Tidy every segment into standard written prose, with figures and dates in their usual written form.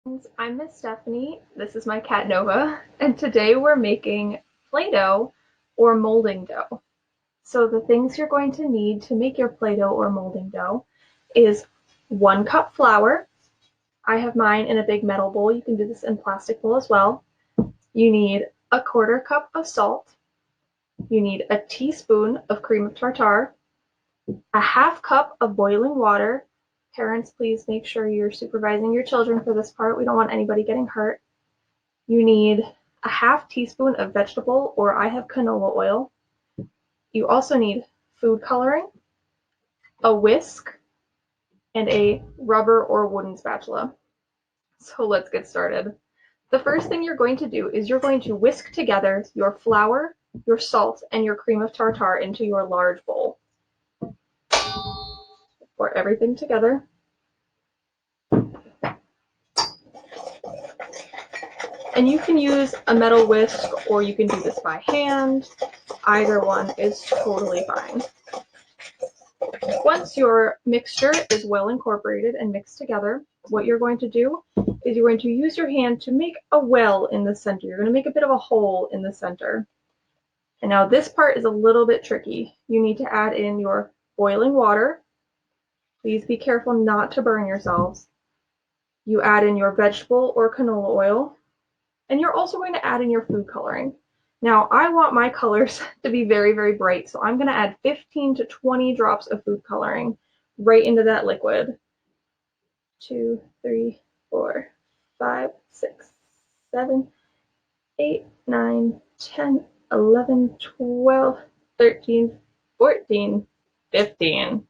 I'm Miss Stephanie, this is my cat Nova, and today we're making Play-Doh or molding dough. So the things you're going to need to make your Play-Doh or molding dough is 1 cup flour. I have mine in a big metal bowl. You can do this in plastic bowl as well. You need 1/4 cup of salt. You need a teaspoon of cream of tartar, a 1/2 cup of boiling water. Parents, please make sure you're supervising your children for this part. We don't want anybody getting hurt. You need a 1/2 teaspoon of vegetable, or I have canola oil. You also need food coloring, a whisk, and a rubber or wooden spatula. So let's get started. The first thing you're going to do is you're going to whisk together your flour, your salt, and your cream of tartar into your large bowl. Pour everything together. And you can use a metal whisk or you can do this by hand. Either one is totally fine. Once your mixture is well incorporated and mixed together, what you're going to do is you're going to use your hand to make a well in the center. You're going to make a bit of a hole in the center. And now this part is a little bit tricky. You need to add in your boiling water. Please be careful not to burn yourselves. You add in your vegetable or canola oil, and you're also going to add in your food coloring. Now, I want my colors to be very, very bright, so I'm going to add 15 to 20 drops of food coloring right into that liquid. 2, 3, 4, 5, 6, 7, 8, 9, 10, 11, 12, 13, 14, 15.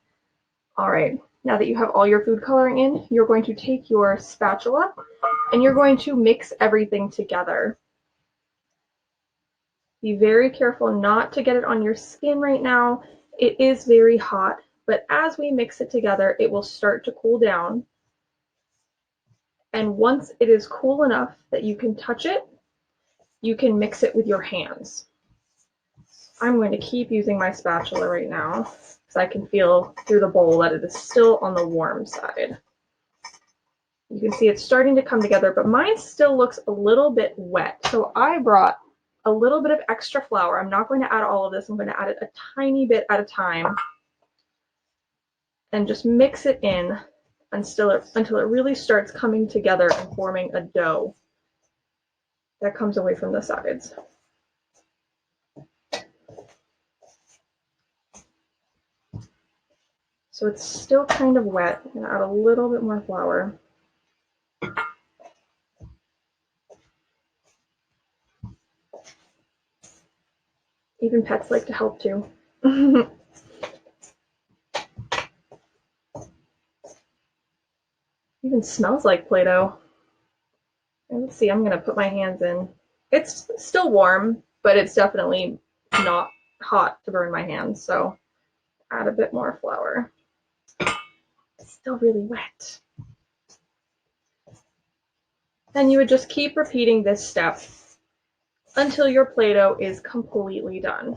All right, now that you have all your food coloring in, you're going to take your spatula and you're going to mix everything together. Be very careful not to get it on your skin right now. It is very hot, but as we mix it together, it will start to cool down. And once it is cool enough that you can touch it, you can mix it with your hands. I'm going to keep using my spatula right now because I can feel through the bowl that it is still on the warm side. You can see it's starting to come together, but mine still looks a little bit wet. So I brought a little bit of extra flour. I'm not going to add all of this. I'm going to add it a tiny bit at a time and just mix it in until it really starts coming together and forming a dough that comes away from the sides. So it's still kind of wet. I'm going to add a little bit more flour. Even pets like to help too. Even smells like Play-Doh. Let's see, I'm going to put my hands in. It's still warm, but it's definitely not hot to burn my hands, so add a bit more flour. It's still really wet. Then you would just keep repeating this step until your Play-Doh is completely done.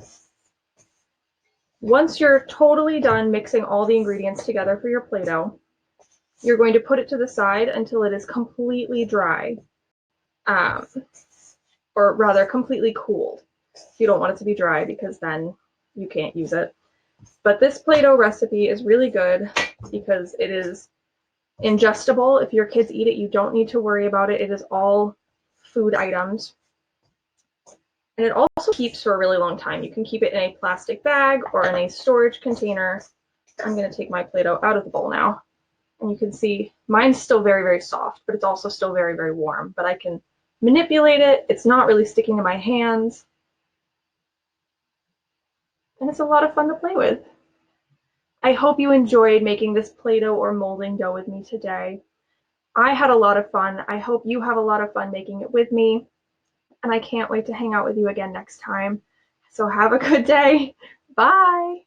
Once you're totally done mixing all the ingredients together for your Play-Doh, you're going to put it to the side until it is completely dry, or rather completely cooled. You don't want it to be dry because then you can't use it. But this Play-Doh recipe is really good because it is ingestible. If your kids eat it, you don't need to worry about it. It is all food items. And it also keeps for a really long time. You can keep it in a plastic bag or in a storage container. I'm going to take my Play-Doh out of the bowl now. And you can see mine's still very, very soft, but it's also still very, very warm. But I can manipulate it. It's not really sticking to my hands. And it's a lot of fun to play with. I hope you enjoyed making this Play-Doh or molding dough with me today. I had a lot of fun. I hope you have a lot of fun making it with me. And I can't wait to hang out with you again next time. So have a good day. Bye.